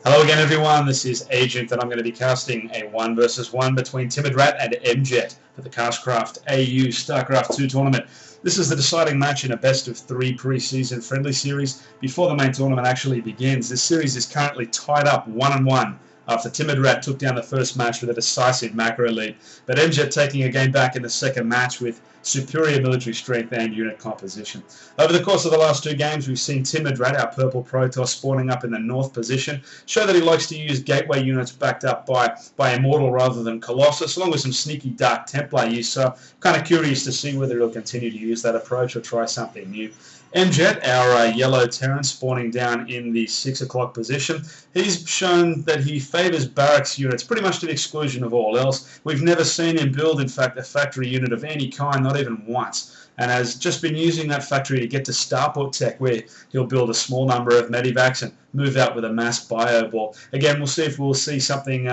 Hello again, everyone. This is Agent, and I'm going to be casting a 1 versus 1 between TimidRat and mJET for the CastCraftAU StarCraft 2 tournament. This is the deciding match in a best-of-3 pre-season friendly series before the main tournament actually begins. This series is currently tied up 1-1 after TimidRat took down the first match with a decisive macro lead, but mJET taking a game back in the second match with superior military strength and unit composition. Over the course of the last two games, we've seen TimidRat, our purple Protoss, spawning up in the north position, show that he likes to use gateway units backed up by Immortal rather than Colossus, along with some sneaky Dark Templar use. So kind of curious to see whether he'll continue to use that approach or try something new. mJET, our yellow Terran, spawning down in the 6 o'clock position. He's shown that he favours barracks units pretty much to the exclusion of all else. We've never seen him build, in fact, a factory unit of any kind, not even once, and has just been using that factory to get to starport tech, where he'll build a small number of medivacs and move out with a mass bio ball. Again, we'll see if we'll see something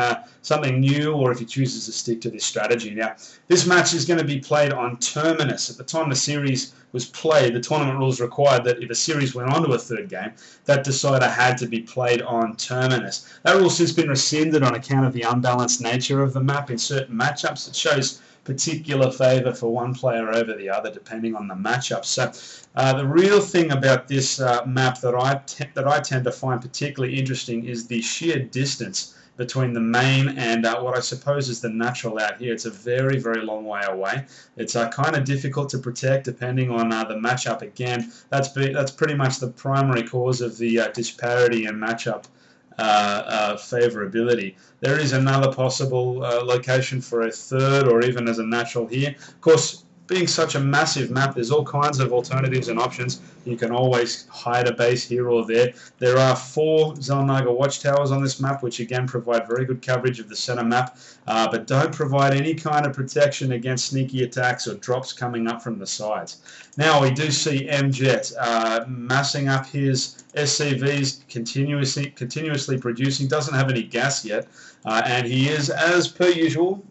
new, or if he chooses to stick to this strategy. Now, this match is going to be played on Terminus. At the time the series was played, the tournament rules required that if a series went on to a third game, that decider had to be played on Terminus. That rule's since been rescinded on account of the unbalanced nature of the map in certain matchups. It shows particular favour for one player over the other depending on the matchup. So the real thing about this map that I tend to find particularly interesting is the sheer distance between the main and what I suppose is the natural out here. It's a very, very long way away. It's kind of difficult to protect depending on the matchup. Again, that's pretty much the primary cause of the disparity in matchup favorability. There is another possible location for a third, or even as a natural here. Of course, being such a massive map, there's all kinds of alternatives and options. You can always hide a base here or there. There are 4 Xel'Naga watchtowers on this map, which again provide very good coverage of the center map, but don't provide any kind of protection against sneaky attacks or drops coming up from the sides. Now we do see mJET massing up his SCVs, continuously producing, doesn't have any gas yet, and he is, as per usual,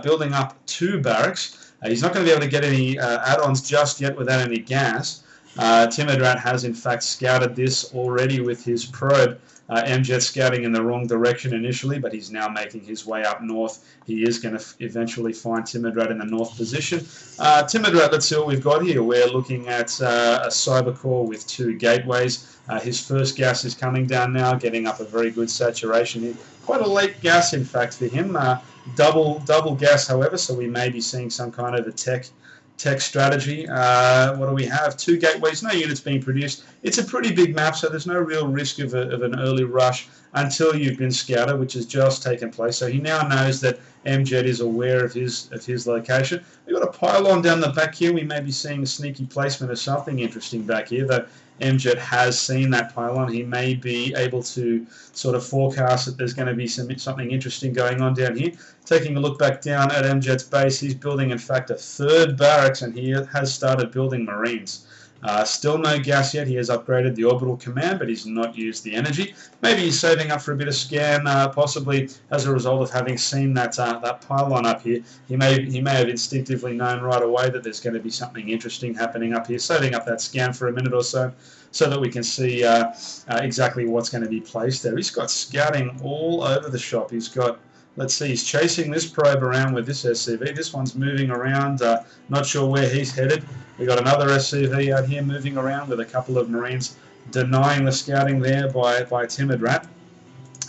building up 2 barracks. He's not going to be able to get any add-ons just yet without any gas. TimidRat has in fact scouted this already with his probe. mJET scouting in the wrong direction initially, but he's now making his way up north. He is going to eventually find TimidRat in the north position. TimidRat, let's see what we've got here. We're looking at a cyber core with 2 gateways. His first gas is coming down now, getting up a very good saturation here. Quite a late gas, in fact, for him. Double gas, however, so we may be seeing some kind of a tech strategy. What do we have? 2 gateways, no units being produced. It's a pretty big map, so there's no real risk of an early rush until you've been scouted, which has just taken place. So he now knows that mJET is aware of his location. We've got a pylon down the back here. We may be seeing a sneaky placement of something interesting back here, though mJET has seen that pylon. He may be able to sort of forecast that there's going to be something interesting going on down here. Taking a look back down at mJET's base, he's building, in fact, a 3rd barracks, and he has started building Marines. Still no gas yet. He has upgraded the orbital command, but he's not used the energy. Maybe he's saving up for a bit of scan, possibly as a result of having seen that pylon up here. He may have instinctively known right away that there's going to be something interesting happening up here, saving up that scan for a minute or so that we can see exactly what's going to be placed there. He's got scouting all over the shop. He's got, let's see, he's chasing this probe around with this SCV. This one's moving around, not sure where he's headed. We've got another SCV out here moving around with a couple of Marines denying the scouting there by TimidRat.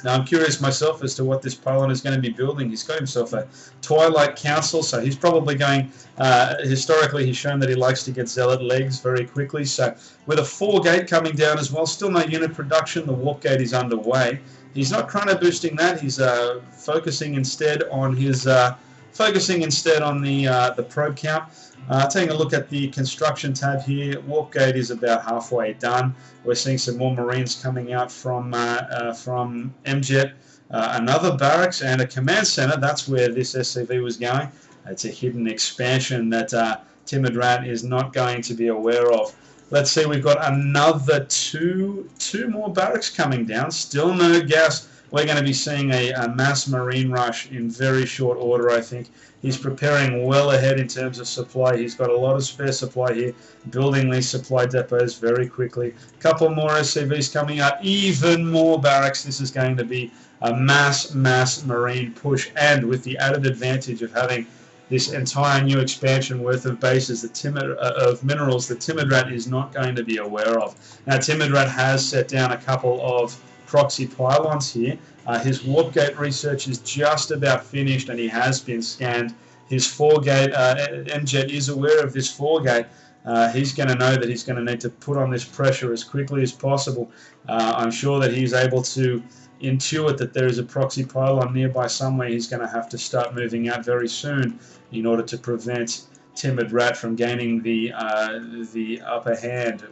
Now I'm curious myself as to what this pylon is going to be building. He's got himself a Twilight Council, so he's probably going, historically he's shown that he likes to get Zealot legs very quickly, so with a 4 gate coming down as well, still no unit production, the warp gate is underway. He's not chrono boosting that, he's focusing instead on the probe count. Taking a look at the construction tab here, warp gate is about halfway done. We're seeing some more Marines coming out from mJET. Another barracks and a command center. That's where this SCV was going. It's a hidden expansion that TimidRat is not going to be aware of. Let's see, we've got another two more barracks coming down. Still no gas. We're going to be seeing a mass Marine rush in very short order, I think. He's preparing well ahead in terms of supply. He's got a lot of spare supply here, building these supply depots very quickly. A couple more SCVs coming out, even more barracks. This is going to be a mass marine push, and with the added advantage of having this entire new expansion worth of bases of minerals that TimidRat is not going to be aware of. Now, TimidRat has set down a couple of proxy pylons here. His warp gate research is just about finished, and he has been scanned. His 4-gate, mJET is aware of this 4-gate. He's going to know that he's going to need to put on this pressure as quickly as possible. I'm sure that he's able to intuit that there is a proxy pylon nearby somewhere. He's going to have to start moving out very soon in order to prevent TimidRat from gaining the upper hand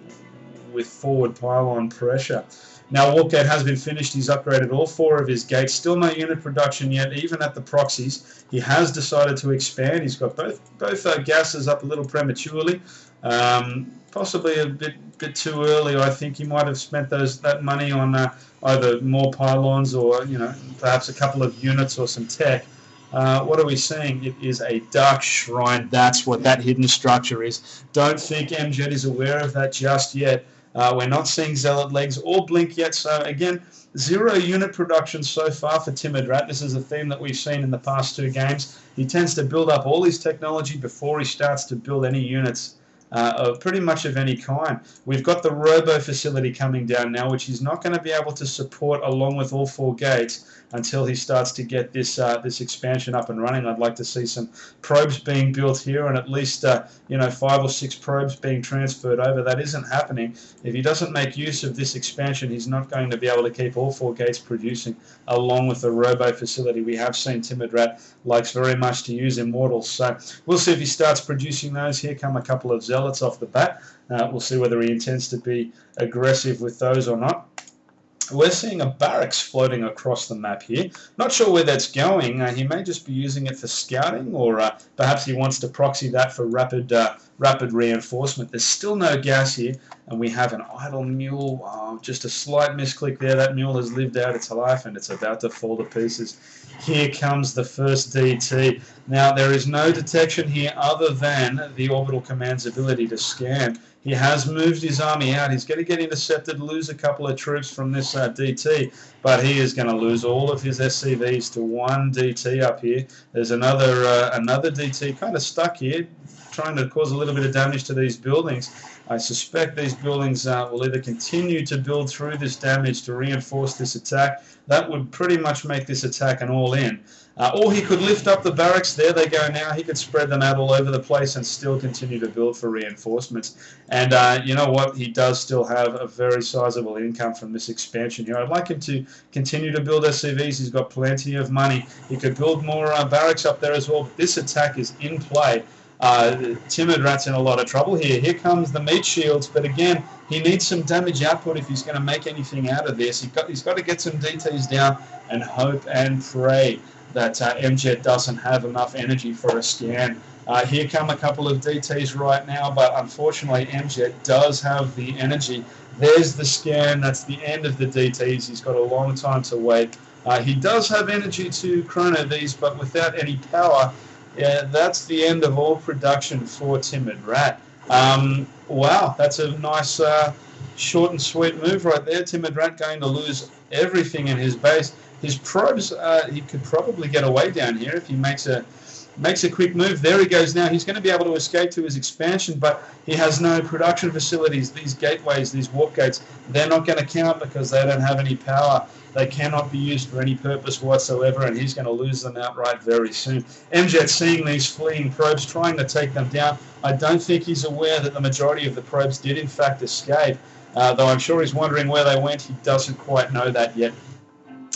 with forward pylon pressure. Now, warp gate has been finished. He's upgraded all 4 of his gates. Still no unit production yet, even at the proxies. He has decided to expand. He's got both gases up a little prematurely, possibly a bit too early. I think he might have spent that money on either more pylons or perhaps a couple of units or some tech. What are we seeing? It is a dark shrine. That's what that hidden structure is. Don't think mJET is aware of that just yet. We're not seeing zealot legs or blink yet, so again, 0 unit production so far for TimidRat. This is a theme that we've seen in the past 2 games. He tends to build up all his technology before he starts to build any units of pretty much of any kind. We've got the robo facility coming down now, which he's not going to be able to support along with all 4 gates until he starts to get this this expansion up and running. I'd like to see some probes being built here, and at least 5 or 6 probes being transferred over. That isn't happening. If he doesn't make use of this expansion, he's not going to be able to keep all 4 gates producing along with the robo facility. We have seen TimidRat likes very much to use immortals, so we'll see if he starts producing those. Here come a couple of zealots off the bat. We'll see whether he intends to be aggressive with those or not. We're seeing a barracks floating across the map here. Not sure where that's going. He may just be using it for scouting, or perhaps he wants to proxy that for rapid reinforcement. There's still no gas here, and we have an idle mule. Oh, just a slight misclick there. That mule has lived out its life, and it's about to fall to pieces. Here comes the first DT. Now, there is no detection here other than the Orbital Command's ability to scan. He has moved his army out. He's going to get intercepted, lose a couple of troops from this DT, but he is going to lose all of his SCVs to 1 DT up here. There's another DT kind of stuck here, trying to cause a little bit of damage to these buildings. I suspect these buildings will either continue to build through this damage to reinforce this attack. That would pretty much make this attack an all-in. Or he could lift up the barracks. There they go now. He could spread them out all over the place and still continue to build for reinforcements. And you know what? He does still have a very sizable income from this expansion here. I'd like him to continue to build SCVs. He's got plenty of money. He could build more barracks up there as well. But this attack is in play. TimidRat's in a lot of trouble here. Here comes the meat shields, but again, he needs some damage output if he's going to make anything out of this. He's got to get some DTs down and hope and pray that mJET doesn't have enough energy for a scan. Here come a couple of DTs right now, but unfortunately mJET does have the energy. There's the scan. That's the end of the DTs. He's got a long time to wait. He does have energy to chrono these, but without any power, that's the end of all production for TimidRat. Wow, that's a nice short and sweet move right there. TimidRat going to lose everything in his base. His probes, he could probably get away down here if he makes a quick move. There he goes now. He's going to be able to escape to his expansion, but he has no production facilities. These gateways, these warp gates, they're not going to count because they don't have any power. They cannot be used for any purpose whatsoever, and he's going to lose them outright very soon. mJET seeing these fleeing probes, trying to take them down. I don't think he's aware that the majority of the probes did in fact escape, though I'm sure he's wondering where they went. He doesn't quite know that yet.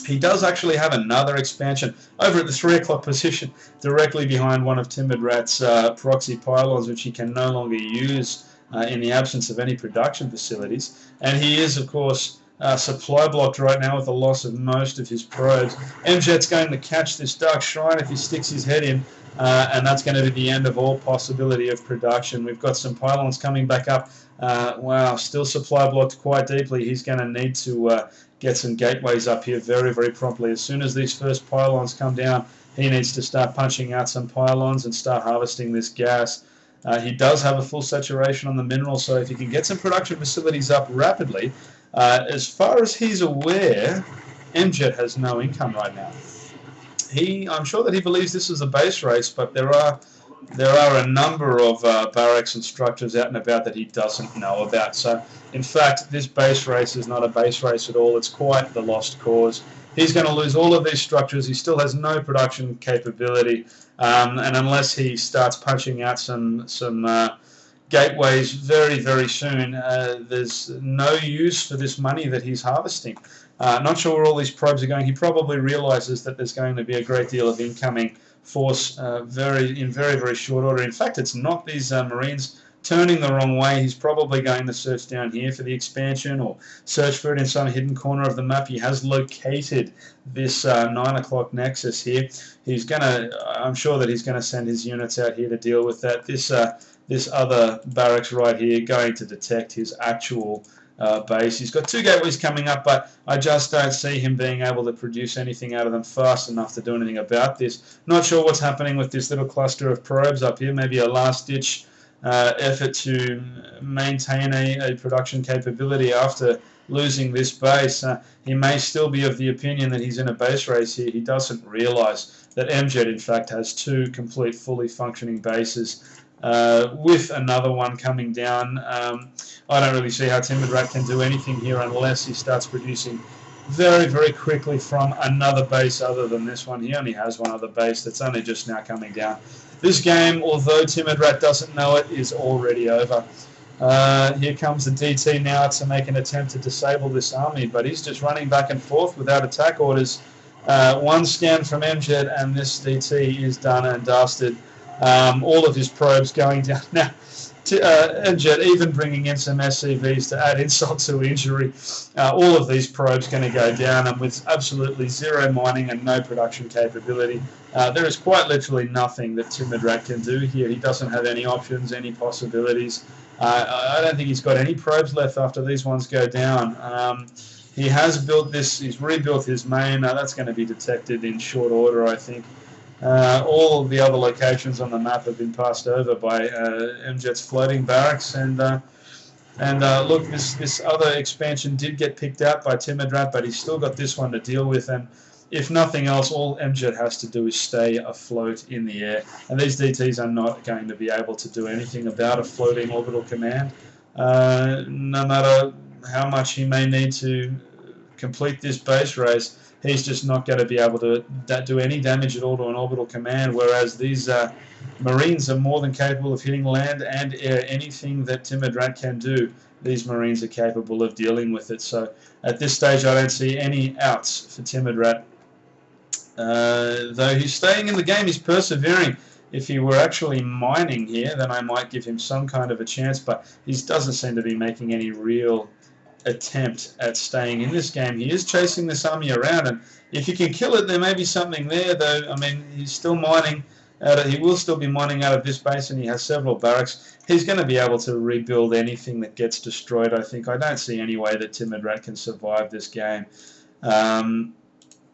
He does actually have another expansion over at the 3 o'clock position, directly behind one of TimidRat's proxy pylons, which he can no longer use in the absence of any production facilities. And he is, of course, supply blocked right now with the loss of most of his probes. mJET's going to catch this Dark Shrine if he sticks his head in, and that's going to be the end of all possibility of production. We've got some pylons coming back up. Wow, still supply blocked quite deeply. He's going to need to get some gateways up here very, very promptly. As soon as these first pylons come down, he needs to start punching out some pylons and start harvesting this gas. He does have a full saturation on the mineral, so if he can get some production facilities up rapidly, as far as he's aware, mJET has no income right now. I'm sure that he believes this is a base race, but there are a number of barracks and structures out and about that he doesn't know about. So, in fact, this base race is not a base race at all. It's quite the lost cause. He's going to lose all of these structures. He still has no production capability, and unless he starts punching out some gateways very, very soon, there's no use for this money that he's harvesting. Not sure where all these probes are going. He probably realizes that there's going to be a great deal of incoming force in very, very short order. In fact, it's not these Marines turning the wrong way. He's probably going to search down here for the expansion or search for it in some hidden corner of the map. He has located this 9 o'clock nexus here. I'm sure that he's going to send his units out here to deal with that. This other barracks right here going to detect his actual base. He's got 2 gateways coming up, but I just don't see him being able to produce anything out of them fast enough to do anything about this. Not sure what's happening with this little cluster of probes up here. Maybe a last-ditch effort to maintain a production capability after losing this base. He may still be of the opinion that he's in a base race here. He doesn't realize that mJET, in fact, has 2 complete, fully functioning bases. With another one coming down, I don't really see how TimidRat can do anything here unless he starts producing very, very quickly from another base other than this one. He only has one other base that's only just now coming down. This game, although TimidRat doesn't know it, is already over. Here comes the DT now to make an attempt to disable this army, but he's just running back and forth without attack orders. One scan from mJET and this DT is done and dusted. All of his probes going down now. mJET even bringing in some SCVs to add insult to injury. All of these probes going to go down, and with absolutely 0 mining and no production capability, there is quite literally nothing that TimidRat can do here. He doesn't have any options, any possibilities. I don't think he's got any probes left after these ones go down. He has built this, he's rebuilt his main. That's going to be detected in short order, I think. All of the other locations on the map have been passed over by mJET's floating barracks, and look, this other expansion did get picked out by TimidRat, but he's still got this one to deal with, and if nothing else, all mJET has to do is stay afloat in the air, and these DTs are not going to be able to do anything about a floating orbital command, no matter how much he may need to complete this base race. He's just not going to be able to do any damage at all to an orbital command, whereas these Marines are more than capable of hitting land and air. Anything that TimidRat can do, these Marines are capable of dealing with it. So at this stage, I don't see any outs for TimidRat. Though he's staying in the game, he's persevering. If he were actually mining here, then I might give him some kind of a chance, but he doesn't seem to be making any real attempt at staying in this game. He is chasing this army around, and if you can kill it, there may be something there, though. I mean, he's still mining. He will still be mining out of this base, and he has several barracks. He's going to be able to rebuild anything that gets destroyed, I think. I don't see any way that TimidRat can survive this game.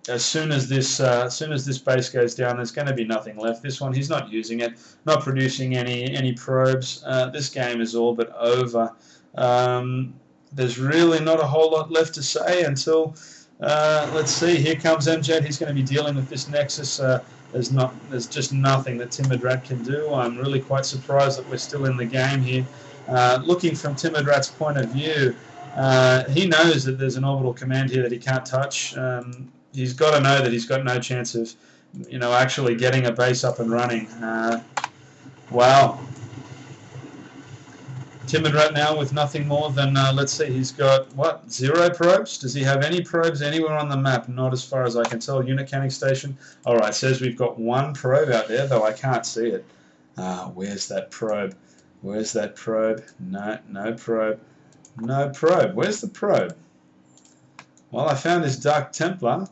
As soon as this base goes down, there's going to be nothing left. This one, he's not using it, not producing any probes. This game is all but over. There's really not a whole lot left to say until, let's see, here comes mJET. He's going to be dealing with this Nexus. There's just nothing that TimidRat can do. I'm really quite surprised that we're still in the game here. Looking from TimidRat's point of view, he knows that there's an orbital command here that he can't touch. He's got to know that he's got no chance of, actually getting a base up and running. Wow. TimidRat now with nothing more than, let's see, he's got, what, 0 probes? Does he have any probes anywhere on the map? Not as far as I can tell. Unit canning station. All right, says we've got 1 probe out there, though I can't see it. Where's that probe? Where's that probe? No probe. No probe. Where's the probe? Well, I found this Dark Templar.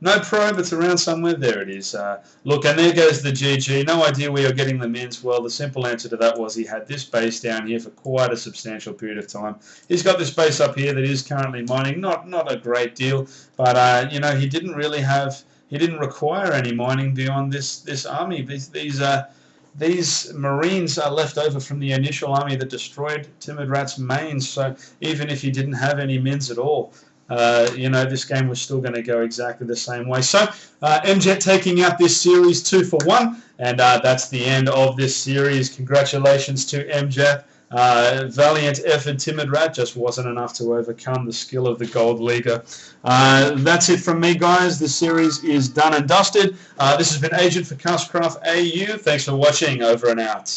No probe, it's around somewhere. There it is. Look, and there goes the GG. No idea where you're getting the mins. Well, the simple answer to that was he had this base down here for quite a substantial period of time. He's got this base up here that is currently mining. Not a great deal, but, he didn't really have he didn't require any mining beyond this army. These Marines are left over from the initial army that destroyed TimidRat's mains, so even if you didn't have any mins at all, you know, this game was still going to go exactly the same way. So mJET taking out this series 2 for 1, and that's the end of this series. Congratulations to mJET. Valiant effort, TimidRat just wasn't enough to overcome the skill of the Gold Leaguer. That's it from me, guys. The series is done and dusted. This has been Agent for CastCraftAU. Thanks for watching. Over and out.